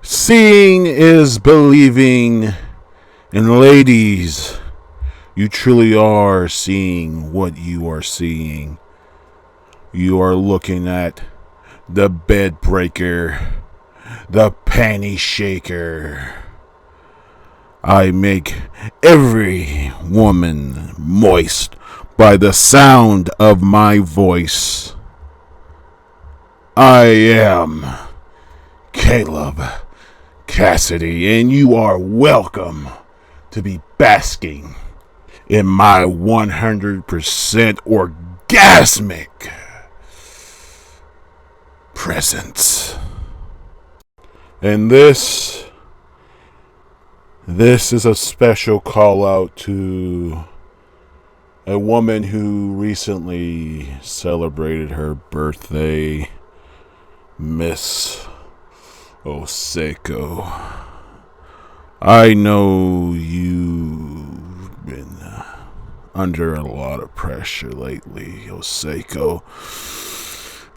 Seeing is believing, and ladies, you truly are seeing what you are seeing. You are looking at the bed breaker, the panty shaker. I make every woman moist by the sound of my voice. I am Caleb Cassidy, and you are welcome to be basking in my 100% orgasmic presence. And this is a special call out to a woman who recently celebrated her birthday, Miss Oseko. I know you've been under a lot of pressure lately, Oseko.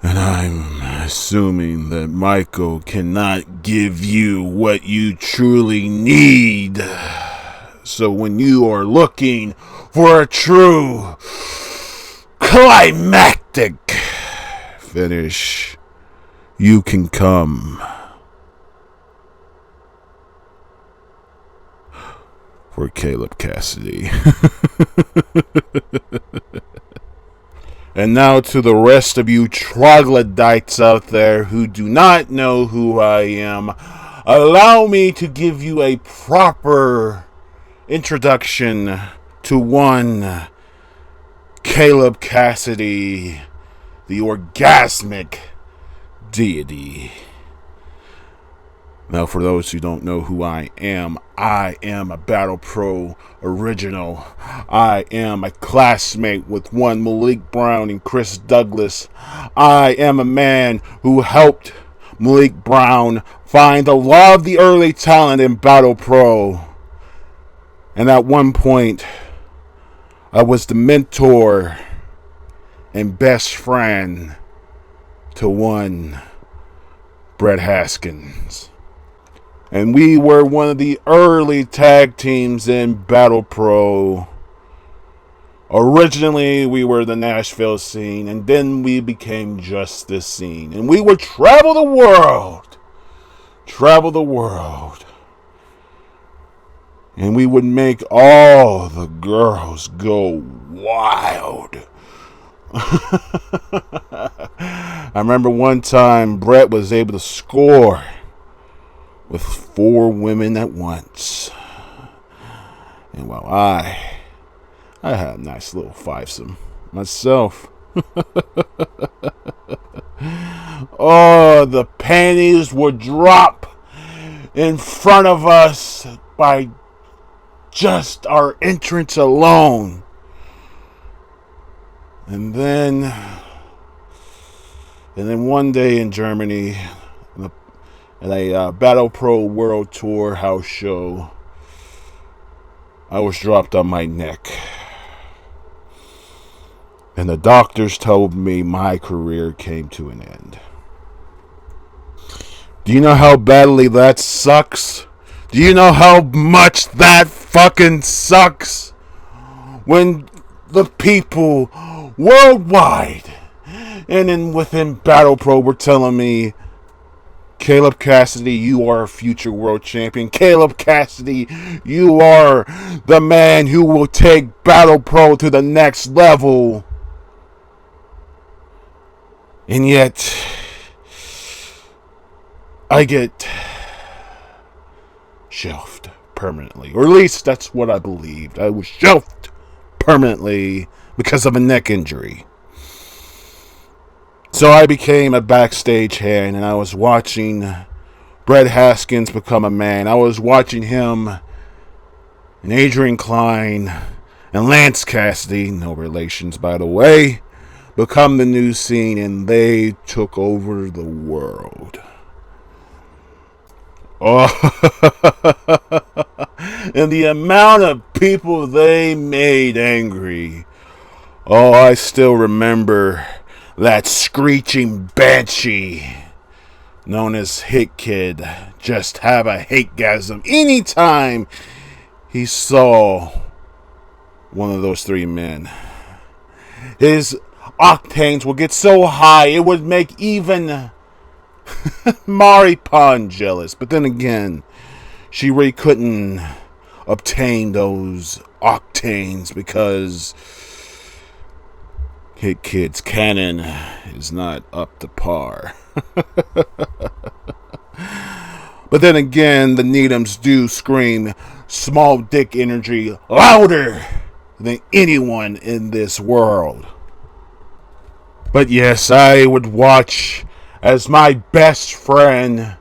And I'm assuming that Michael cannot give you what you truly need. So when you are looking for a true climactic finish, you can come for Caleb Cassidy. And now to the rest of you troglodytes out there who do not know who I am, allow me to give you a proper introduction to one Caleb Cassidy, the orgasmic deity. Now, for those who don't know who I am a Battle Pro original. I am a classmate with one Malik Brown and Chris Douglas. I am a man who helped Malik Brown find the law of the early talent in Battle Pro. And at one point, I was the mentor and best friend to one Brett Haskins. And we were one of the early tag teams in Battle Pro. Originally, we were the Nashville scene, and then we became Justice scene. And we would travel the world. And we would make all the girls go wild. I remember one time Brett was able to score with 4 women at once. And while I had a nice little fivesome myself. Oh, the panties would drop in front of us by just our entrance alone. And then one day in Germany, at a Battle Pro World Tour house show, I was dropped on my neck. And the doctors told me my career came to an end. Do you know how badly that sucks? Do you know how much that fucking sucks? When the people worldwide and within Battle Pro were telling me, Caleb Cassidy, you are a future world champion. Caleb Cassidy, you are the man who will take Battle Pro to the next level. And yet, I get shelved permanently. Or at least that's what I believed. I was shelved permanently because of a neck injury. So I became a backstage hand, and I was watching Brett Haskins become a man. I was watching him and Adrian Klein and Lance Cassidy, no relations by the way, become the new scene, and they took over the world. Oh, and the amount of people they made angry. Oh, I still remember that screeching banshee known as Hate Kid, just have a hate-gasm anytime he saw one of those three men. His octanes would get so high it would make even Mari Pond jealous. But then again, she really couldn't obtain those octanes because Hit Kid's cannon is not up to par. But then again, the Needhams do scream small dick energy louder than anyone in this world. But yes, I would watch as my best friend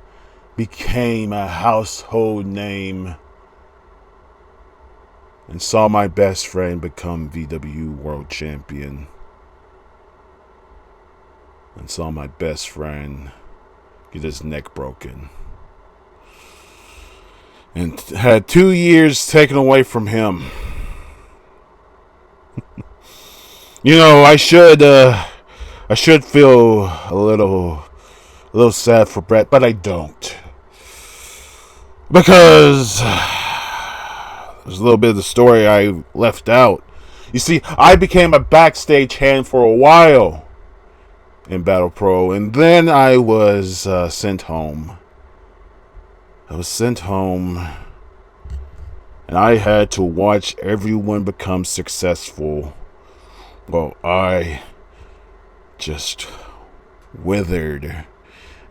became a household name and saw my best friend become VW World Champion and saw my best friend get his neck broken and had 2 years taken away from him. You know, I should feel a little sad for Brett, but I don't. Because there's a little bit of the story I left out. You see, I became a backstage hand for a while in Battle Pro, and then I was sent home. And I had to watch everyone become successful. Well, I just withered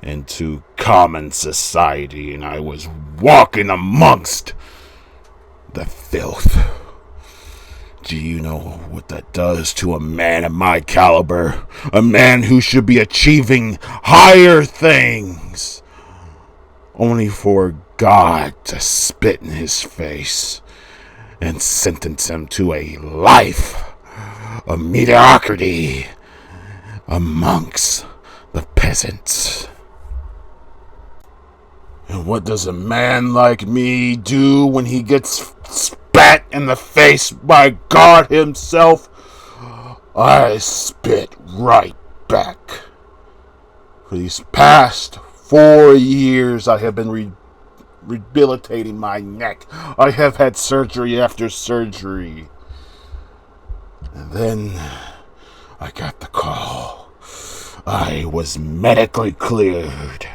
into common society, and I was walking amongst the filth. Do you know what that does to a man of my caliber? A man who should be achieving higher things, only for God to spit in his face and sentence him to a life of mediocrity amongst the peasants. And what does a man like me do when he gets spat in the face by God himself? I spit right back. For these past 4 years, I have been rehabilitating my neck. I have had surgery after surgery. And then I got the call. I was medically cleared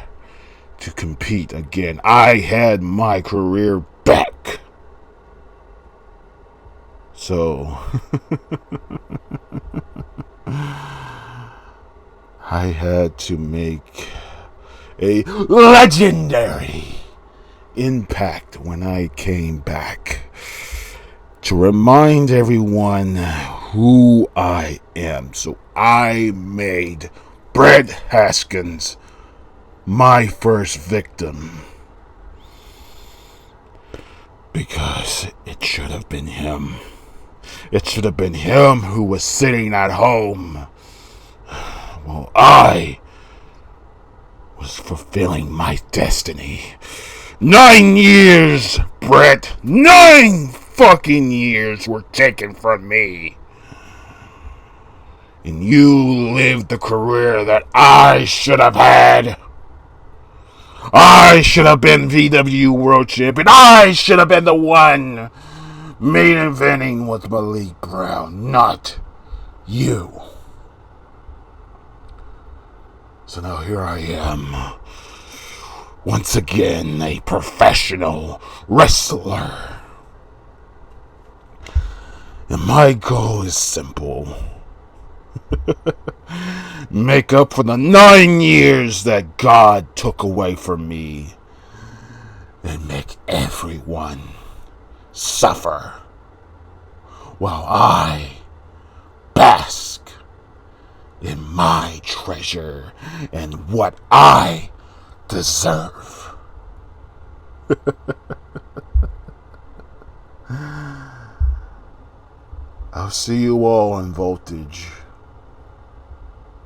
to compete again. I had my career back. So I had to make a legendary impact when I came back to remind everyone who I am. So I made Brett Haskins my first victim, because it should have been him. It should have been him who was sitting at home while I was fulfilling my destiny. 9 years, Brett. 9 fucking years were taken from me. And you lived the career that I should have had. I should have been VW World Champion. I should have been the one main eventing with Malik Brown, not you. So now here I am, once again a professional wrestler. And my goal is simple. Make up for the 9 years that God took away from me, and make everyone suffer while I bask in my treasure and what I deserve. I'll see you all in Voltage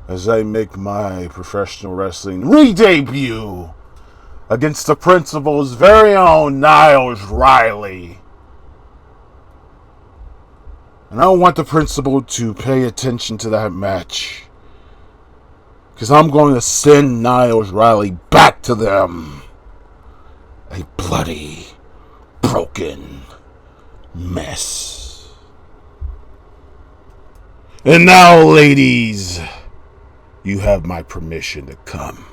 as I make my professional wrestling re-debut against the Principal's very own Niles Riley. And I want the Principal to pay attention to that match, Because I'm going to send Niles Riley back to them. A bloody, broken mess. And now, ladies, you have my permission to come.